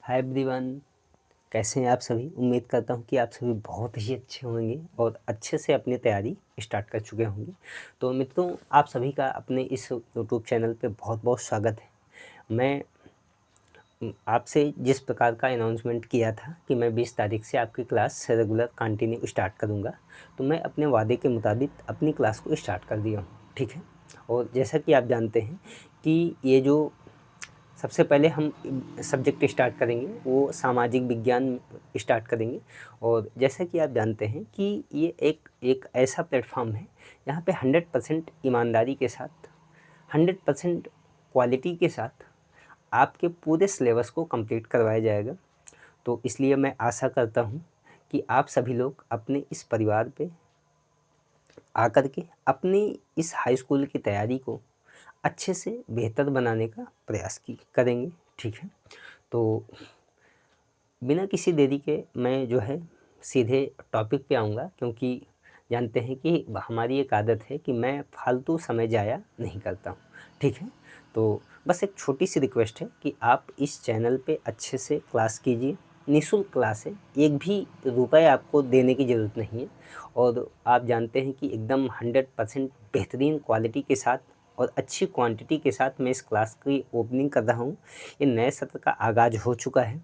Hi everyone, कैसे हैं आप सभी। उम्मीद करता हूं कि आप सभी बहुत ही अच्छे होंगे और अच्छे से अपनी तैयारी स्टार्ट कर चुके होंगे। तो मित्रों, आप सभी का अपने इस यूट्यूब चैनल पे बहुत बहुत स्वागत है। मैं आपसे जिस प्रकार का अनाउंसमेंट किया था कि मैं 20 तारीख से आपकी क्लास रेगुलर कंटिन्यू स्टार्ट करूँगा, तो मैं अपने वादे के मुताबिक अपनी क्लास को स्टार्ट कर दिया हूँ, ठीक है। और जैसा कि आप जानते हैं कि ये जो सबसे पहले हम सब्जेक्ट स्टार्ट करेंगे वो सामाजिक विज्ञान स्टार्ट करेंगे। और जैसा कि आप जानते हैं कि ये एक ऐसा प्लेटफॉर्म है जहाँ पे 100% ईमानदारी के साथ, 100% क्वालिटी के साथ आपके पूरे सिलेबस को कंप्लीट करवाया जाएगा। तो इसलिए मैं आशा करता हूँ कि आप सभी लोग अपने इस परिवार पे आकर के अपनी इस हाई स्कूल की तैयारी को अच्छे से बेहतर बनाने का प्रयास करेंगे, ठीक है। तो बिना किसी देरी के मैं जो है सीधे टॉपिक पे आऊँगा, क्योंकि जानते हैं कि हमारी एक आदत है कि मैं फालतू समय ज़ाया नहीं करता हूँ, ठीक है। तो बस एक छोटी सी रिक्वेस्ट है कि आप इस चैनल पे अच्छे से क्लास कीजिए। निःशुल्क क्लास है, एक भी रुपए आपको देने की ज़रूरत नहीं है। और आप जानते हैं कि एकदम 100% बेहतरीन क्वालिटी के साथ और अच्छी क्वांटिटी के साथ मैं इस क्लास की ओपनिंग कर रहा हूँ। ये नए सत्र का आगाज़ हो चुका है।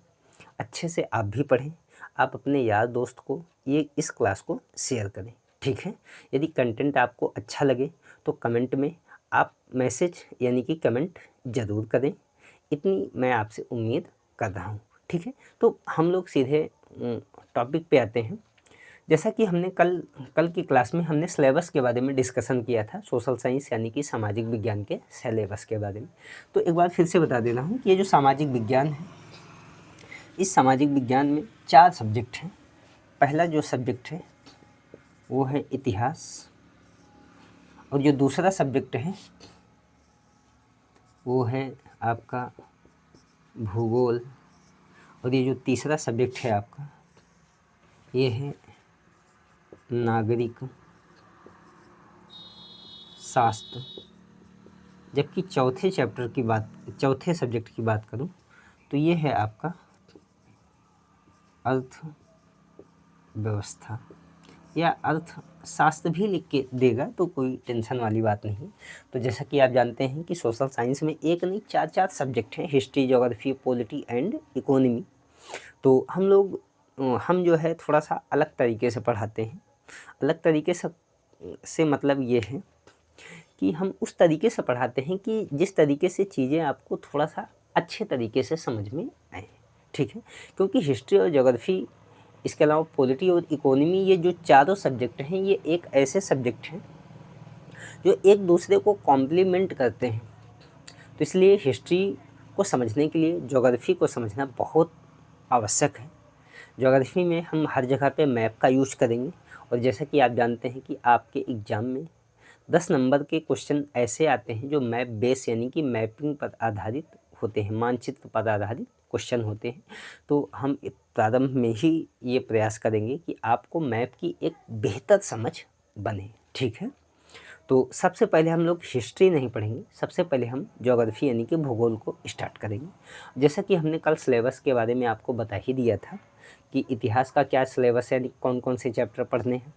अच्छे से आप भी पढ़ें, आप अपने यार दोस्त को ये इस क्लास को शेयर करें, ठीक है। यदि कंटेंट आपको अच्छा लगे तो कमेंट में आप मैसेज यानी कि कमेंट ज़रूर करें। इतनी मैं आपसे उम्मीद कर रहा हूँ, ठीक है। तो हम लोग सीधे टॉपिक पे आते हैं। जैसा कि हमने कल की क्लास में हमने सिलेबस के बारे में डिस्कशन किया था, सोशल साइंस यानी कि सामाजिक विज्ञान के सिलेबस के बारे में। तो एक बार फिर से बता दे रहा हूँ कि ये जो सामाजिक विज्ञान है, इस सामाजिक विज्ञान में 4 सब्जेक्ट हैं। पहला जो सब्जेक्ट है वो है इतिहास, और जो दूसरा सब्जेक्ट है वो है आपका भूगोल, और ये जो तीसरा सब्जेक्ट है आपका ये है नागरिक शास्त्र। जबकि चौथे सब्जेक्ट की बात करूं तो ये है आपका अर्थव्यवस्था, या अर्थशास्त्र भी लिख के देगा तो कोई टेंशन वाली बात नहीं। तो जैसा कि आप जानते हैं कि सोशल साइंस में एक नहीं 4 सब्जेक्ट हैं, history, geography, polity and economy. तो हम जो है थोड़ा सा अलग तरीके से पढ़ाते हैं। अलग तरीके से मतलब ये है कि हम उस तरीके से पढ़ाते हैं कि जिस तरीके से चीज़ें आपको थोड़ा सा अच्छे तरीके से समझ में आए, ठीक है। क्योंकि हिस्ट्री और ज्योग्राफी, इसके अलावा पॉलिटी और इकोनॉमी, ये जो चारों सब्जेक्ट हैं ये एक ऐसे सब्जेक्ट हैं जो एक दूसरे को कॉम्प्लीमेंट करते हैं। तो इसलिए हिस्ट्री को समझने के लिए ज्योग्राफी को समझना बहुत आवश्यक है। ज्योग्राफी में हम हर जगह पे मैप का यूज करेंगे, और जैसा कि आप जानते हैं कि आपके एग्ज़ाम में 10 नंबर के क्वेश्चन ऐसे आते हैं जो मैप बेस यानी कि मैपिंग पर आधारित होते हैं, मानचित्र पर आधारित क्वेश्चन होते हैं। तो हम प्रारंभ में ही ये प्रयास करेंगे कि आपको मैप की एक बेहतर समझ बने, ठीक है। तो सबसे पहले हम लोग हिस्ट्री नहीं पढ़ेंगे, सबसे पहले हम ज्योग्राफी यानी कि भूगोल को स्टार्ट करेंगे। जैसा कि हमने कल सिलेबस के बारे में आपको बता ही दिया था कि इतिहास का क्या सिलेबस है, यानी कौन कौन से चैप्टर पढ़ने हैं।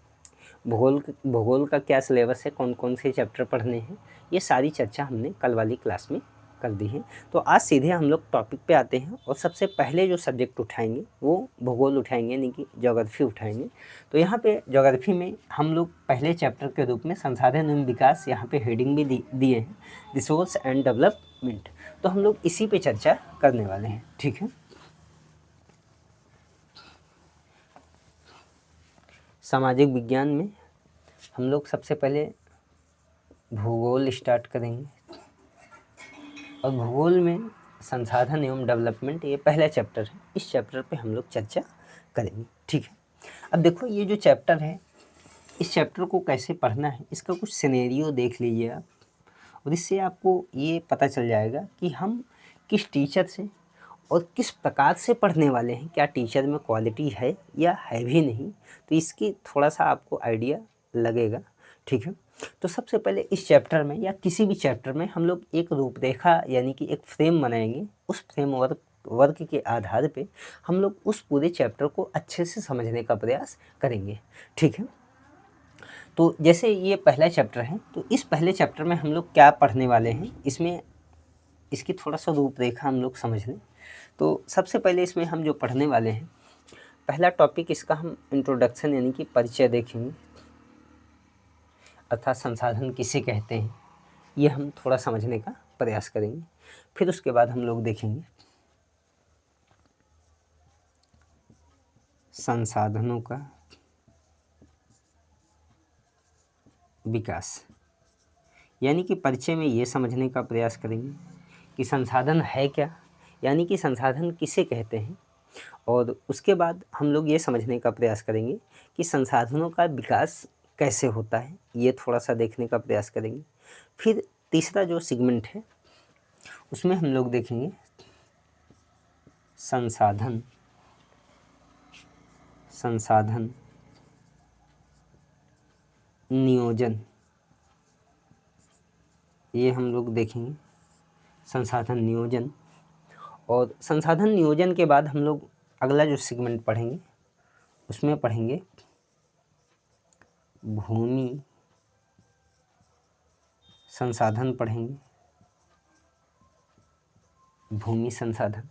भूगोल का क्या सिलेबस है, कौन कौन से चैप्टर पढ़ने हैं, ये सारी चर्चा हमने कल वाली क्लास में कर दी है। तो आज सीधे हम लोग टॉपिक पे आते हैं, और सबसे पहले जो सब्जेक्ट उठाएंगे वो भूगोल उठाएंगे, यानी कि ज्योग्राफी उठाएंगे। तो यहाँ पे ज्योग्राफी में हम लोग पहले चैप्टर के रूप में संसाधन एवं विकास, यहाँ पे हेडिंग भी दिए हैं, रिसोर्स एंड डेवलपमेंट। तो हम लोग इसी पे चर्चा करने वाले हैं, ठीक है। सामाजिक विज्ञान में हम लोग सबसे पहले भूगोल स्टार्ट करेंगे, और भूगोल में संसाधन एवं डेवलपमेंट ये पहला चैप्टर है। इस चैप्टर पे हम लोग चर्चा करेंगे, ठीक है। अब देखो ये जो चैप्टर है, इस चैप्टर को कैसे पढ़ना है, इसका कुछ सिनेरियो देख लीजिए आप, और इससे आपको ये पता चल जाएगा कि हम किस टीचर से और किस प्रकार से पढ़ने वाले हैं, क्या टीचर में क्वालिटी है या है भी नहीं। तो इसकी थोड़ा सा आपको आइडिया लगेगा, ठीक है। तो सबसे पहले इस चैप्टर में या किसी भी चैप्टर में हम लोग एक रूपरेखा यानी कि एक फ्रेम बनाएंगे। उस फ्रेमवर्क वर्क के आधार पे हम लोग उस पूरे चैप्टर को अच्छे से समझने का प्रयास करेंगे। ठीक है, तो जैसे ये पहला चैप्टर है, तो इस पहले चैप्टर में हम लोग क्या पढ़ने वाले हैं, इसमें इसकी थोड़ा सा रूपरेखा हम लोग समझ लें। तो सबसे पहले इसमें हम जो पढ़ने वाले हैं, पहला टॉपिक इसका हम इंट्रोडक्शन यानी कि परिचय देखेंगे, अर्थात संसाधन किसे कहते हैं, ये हम थोड़ा समझने का प्रयास करेंगे। फिर उसके बाद हम लोग देखेंगे संसाधनों का विकास, यानी कि परिचय में ये समझने का प्रयास करेंगे कि संसाधन है क्या, यानी कि संसाधन किसे कहते हैं, और उसके बाद हम लोग ये समझने का प्रयास करेंगे कि संसाधनों का विकास कैसे होता है, ये थोड़ा सा देखने का प्रयास करेंगे। फिर तीसरा जो सेगमेंट है उसमें हम लोग देखेंगे संसाधन नियोजन, ये हम लोग देखेंगे संसाधन नियोजन। और संसाधन नियोजन के बाद हम लोग अगला जो सेगमेंट पढ़ेंगे उसमें पढ़ेंगे भूमि संसाधन, पढ़ेंगे भूमि संसाधन।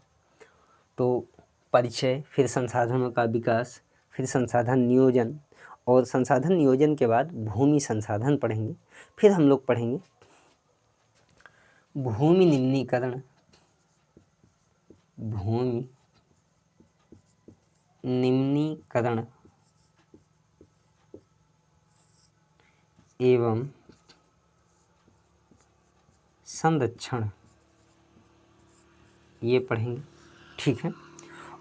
तो परिचय, फिर संसाधनों का विकास, फिर संसाधन नियोजन, और संसाधन नियोजन के बाद भूमि संसाधन पढ़ेंगे। फिर हम लोग पढ़ेंगे भूमि निम्नीकरण, भूमि निम्नीकरण एवं संरक्षण, ये पढ़ेंगे। ठीक है,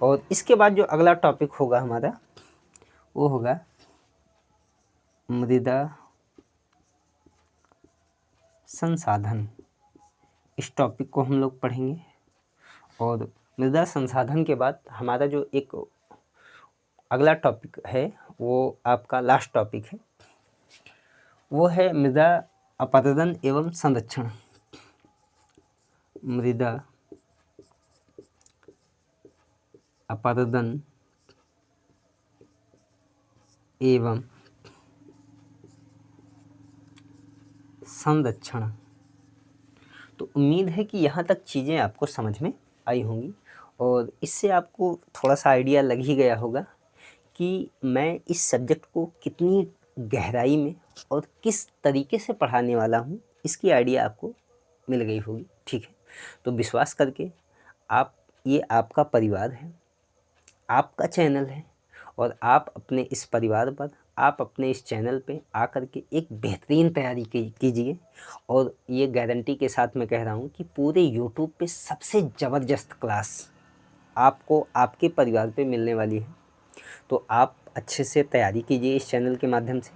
और इसके बाद जो अगला टॉपिक होगा हमारा वो होगा मृदा संसाधन। इस टॉपिक को हम लोग पढ़ेंगे, और मृदा संसाधन के बाद हमारा जो एक अगला टॉपिक है वो आपका लास्ट टॉपिक है, वो है मृदा अपरदन एवं संरक्षण। मृदा अपरदन एवं संरक्षण। तो उम्मीद है कि यहाँ तक चीज़ें आपको समझ में आई होंगी, और इससे आपको थोड़ा सा आइडिया लग ही गया होगा कि मैं इस सब्जेक्ट को कितनी गहराई में और किस तरीके से पढ़ाने वाला हूँ, इसकी आइडिया आपको मिल गई होगी। ठीक है, तो विश्वास करके आप, ये आपका परिवार है, आपका चैनल है, और आप अपने इस परिवार पर, आप अपने इस चैनल पे आकर के एक बेहतरीन तैयारी कीजिए। और ये गारंटी के साथ मैं कह रहा हूँ कि पूरे यूट्यूब पे सबसे ज़बरदस्त क्लास आपको आपके परिवार पे मिलने वाली है। तो आप अच्छे से तैयारी कीजिए इस चैनल के माध्यम से,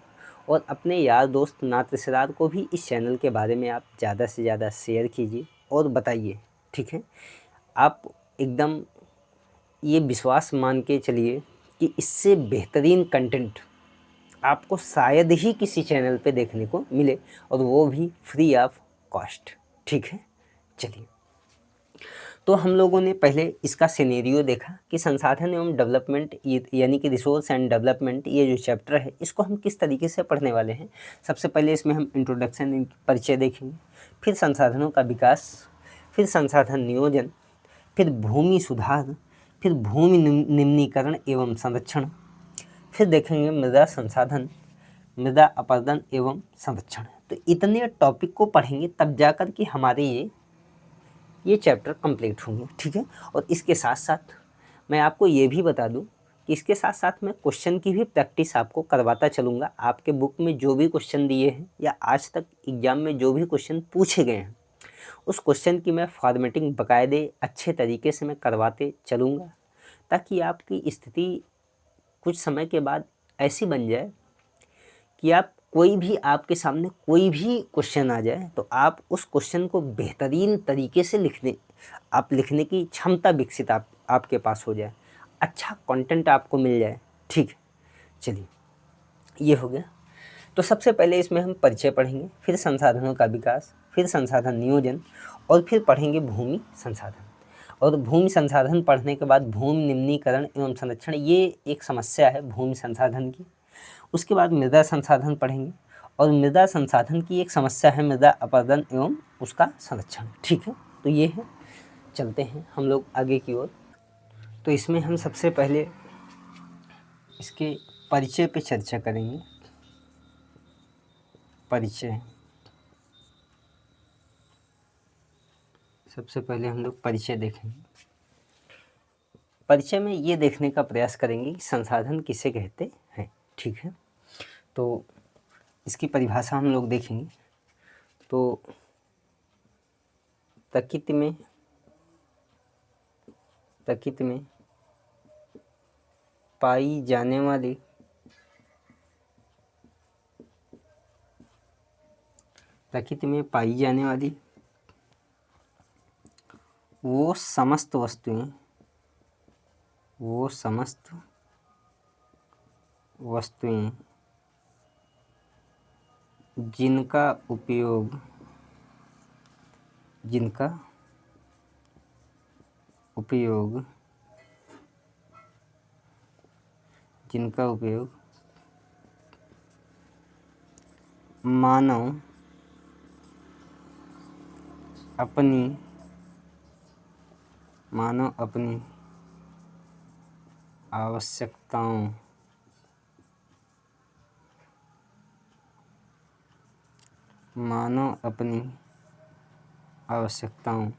और अपने यार दोस्त नात रिश्तेदार को भी इस चैनल के बारे में आप ज़्यादा से ज़्यादा शेयर कीजिए और बताइए। ठीक है, आप एकदम ये विश्वास मान के चलिए कि इससे बेहतरीन कंटेंट आपको शायद ही किसी चैनल पे देखने को मिले, और वो भी फ्री ऑफ कॉस्ट। ठीक है, चलिए, तो हम लोगों ने पहले इसका सिनेरियो देखा कि संसाधन एवं डेवलपमेंट, यानी कि रिसोर्स एंड डेवलपमेंट, ये जो चैप्टर है इसको हम किस तरीके से पढ़ने वाले हैं। सबसे पहले इसमें हम इंट्रोडक्शन, परिचय देखेंगे, फिर संसाधनों का विकास, फिर संसाधन नियोजन, फिर भूमि सुधार, फिर भूमि निम्नीकरण एवं संरक्षण, फिर देखेंगे मृदा संसाधन, मृदा अपरदन एवं संरक्षण। तो इतने टॉपिक को पढ़ेंगे तब जाकर कि हमारे ये चैप्टर कंप्लीट होंगे। ठीक है, और इसके साथ साथ मैं आपको ये भी बता दूं कि इसके साथ साथ मैं क्वेश्चन की भी प्रैक्टिस आपको करवाता चलूँगा। आपके बुक में जो भी क्वेश्चन दिए हैं या आज तक एग्ज़ाम में जो भी क्वेश्चन पूछे गए हैं, उस क्वेश्चन की मैं फॉर्मेटिंग बाकायदे अच्छे तरीके से मैं करवाते चलूँगा, ताकि आपकी स्थिति कुछ समय के बाद ऐसी बन जाए कि आप कोई भी, आपके सामने कोई भी क्वेश्चन आ जाए तो आप उस क्वेश्चन को बेहतरीन तरीके से लिखने की क्षमता विकसित आपके पास हो जाए, अच्छा कंटेंट आपको मिल जाए। ठीक है, चलिए, ये हो गया। तो सबसे पहले इसमें हम परिचय पढ़ेंगे, फिर संसाधनों का विकास, फिर संसाधन नियोजन, और फिर पढ़ेंगे भूमि संसाधन। और भूमि संसाधन पढ़ने के बाद भूमि निम्नीकरण एवं संरक्षण, ये एक समस्या है भूमि संसाधन की। उसके बाद मृदा संसाधन पढ़ेंगे और मृदा संसाधन की एक समस्या है मृदा अपरदन एवं उसका संरक्षण। ठीक है, तो ये है। चलते हैं हम लोग आगे की ओर। तो इसमें हम सबसे पहले इसके परिचय पे चर्चा करेंगे। परिचय, सबसे पहले हम लोग परिचय देखेंगे। परिचय में ये देखने का प्रयास करेंगे कि संसाधन किसे कहते हैं। ठीक है, तो इसकी परिभाषा हम लोग देखेंगे। तो प्रकृति में पाई जाने वाली वो समस्त वस्तुएं जिनका उपयोग मानव अपनी आवश्यकताओं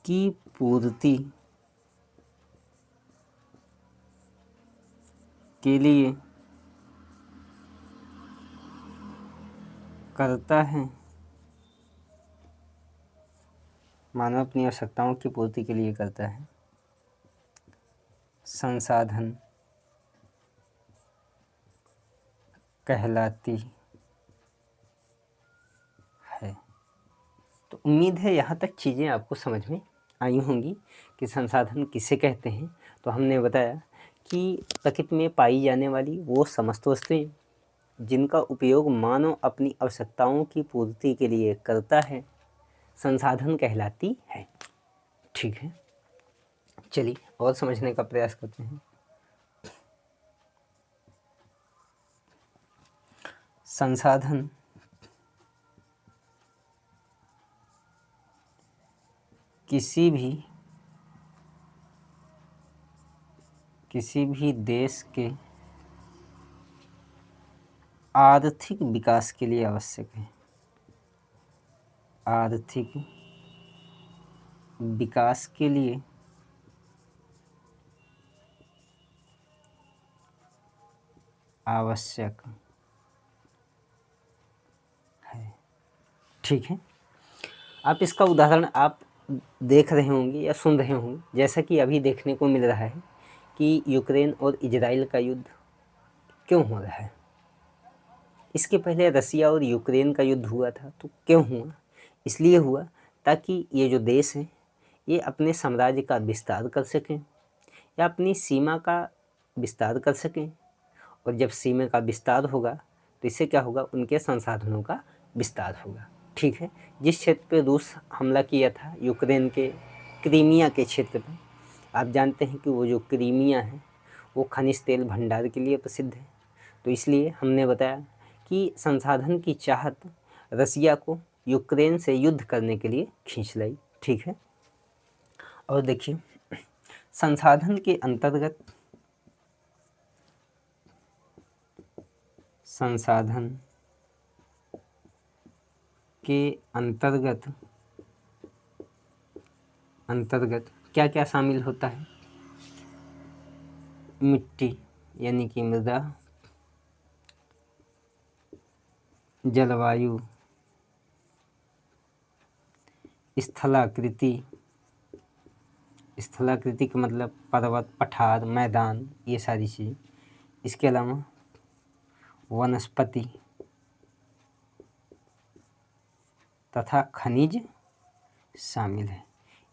की पूर्ति के लिए करता है। मानव अपनी आवश्यकताओं की पूर्ति के लिए करता है। संसाधन कहलाती है। तो उम्मीद है यहाँ तक चीज़ें आपको समझ में आई होंगी कि संसाधन किसे कहते हैं। तो हमने बताया कि प्रकृति में पाई जाने वाली वो समस्त वस्तुएं जिनका उपयोग मानव अपनी आवश्यकताओं की पूर्ति के लिए करता है, संसाधन कहलाती है। ठीक है, चलिए और समझने का प्रयास करते हैं। संसाधन किसी भी देश के आर्थिक विकास के लिए आवश्यक है। आर्थिक विकास के लिए आवश्यक है। ठीक है, आप इसका उदाहरण आप देख रहे होंगे या सुन रहे होंगे, जैसा कि अभी देखने को मिल रहा है कि यूक्रेन और इजराइल का युद्ध क्यों हो रहा है। इसके पहले रसिया और यूक्रेन का युद्ध हुआ था। तो क्यों हुआ? इसलिए हुआ ताकि ये जो देश हैं ये अपने साम्राज्य का विस्तार कर सकें या अपनी सीमा का विस्तार कर सकें। और जब सीमा का विस्तार होगा तो इससे क्या होगा? उनके संसाधनों का विस्तार होगा। ठीक है, जिस क्षेत्र पे रूस हमला किया था, यूक्रेन के क्रीमिया के क्षेत्र पे, आप जानते हैं कि वो जो क्रीमिया है वो खनिज तेल भंडार के लिए प्रसिद्ध है। तो इसलिए हमने बताया कि संसाधन की चाहत रसिया को यूक्रेन से युद्ध करने के लिए खींच लाई। ठीक है, और देखिए संसाधन के अंतर्गत क्या क्या शामिल होता है? मिट्टी यानी कि मृदा, जलवायु, स्थलाकृति का मतलब पर्वत, पठार, मैदान, ये सारी चीज़। इसके अलावा वनस्पति तथा खनिज शामिल है।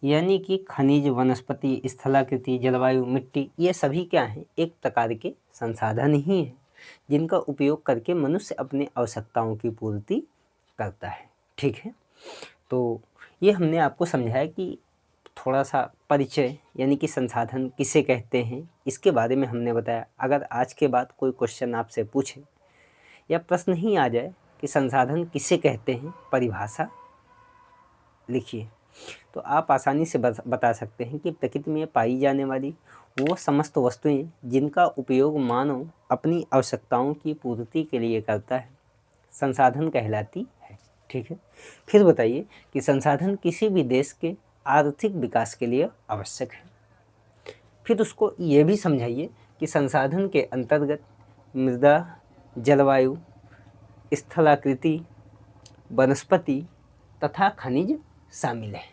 यानी कि खनिज, वनस्पति, स्थलाकृति, जलवायु, मिट्टी, ये सभी क्या हैं? एक प्रकार के संसाधन ही हैं जिनका उपयोग करके मनुष्य अपने आवश्यकताओं की पूर्ति करता है। ठीक है, तो ये हमने आपको समझाया कि थोड़ा सा परिचय यानी कि संसाधन किसे कहते हैं इसके बारे में हमने बताया। अगर आज के बाद कोई क्वेश्चन आपसे पूछे या प्रश्न ही आ जाए कि संसाधन किसे कहते हैं, परिभाषा लिखिए, तो आप आसानी से बता सकते हैं कि प्रकृति में पाई जाने वाली वो समस्त वस्तुएं जिनका उपयोग मानव अपनी आवश्यकताओं की पूर्ति के लिए करता है, संसाधन कहलाती है। ठीक है, फिर बताइए कि संसाधन किसी भी देश के आर्थिक विकास के लिए आवश्यक है। फिर उसको ये भी समझाइए कि संसाधन के अंतर्गत मृदा, जलवायु, स्थलाकृति, वनस्पति तथा खनिज शामिल है।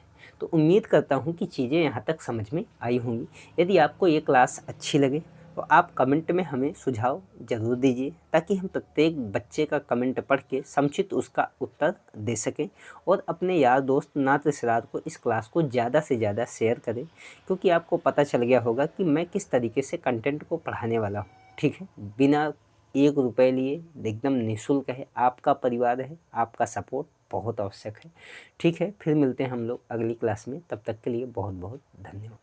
तो उम्मीद करता हूँ कि चीज़ें यहाँ तक समझ में आई होंगी। यदि आपको ये क्लास अच्छी लगे तो आप कमेंट में हमें सुझाव ज़रूर दीजिए, ताकि हम प्रत्येक बच्चे का कमेंट पढ़ के समुचित उसका उत्तर दे सकें, और अपने यार दोस्त नात रिश्तेदार को इस क्लास को ज़्यादा से ज़्यादा शेयर करें, क्योंकि आपको पता चल गया होगा कि मैं किस तरीके से कंटेंट को पढ़ाने वाला हूँ। ठीक है, बिना 1 रुपये लिए, एकदम निःशुल्क है। आपका परिवार है, आपका सपोर्ट बहुत आवश्यक है। ठीक है, फिर मिलते हैं हम लोग अगली क्लास में। तब तक के लिए बहुत बहुत धन्यवाद।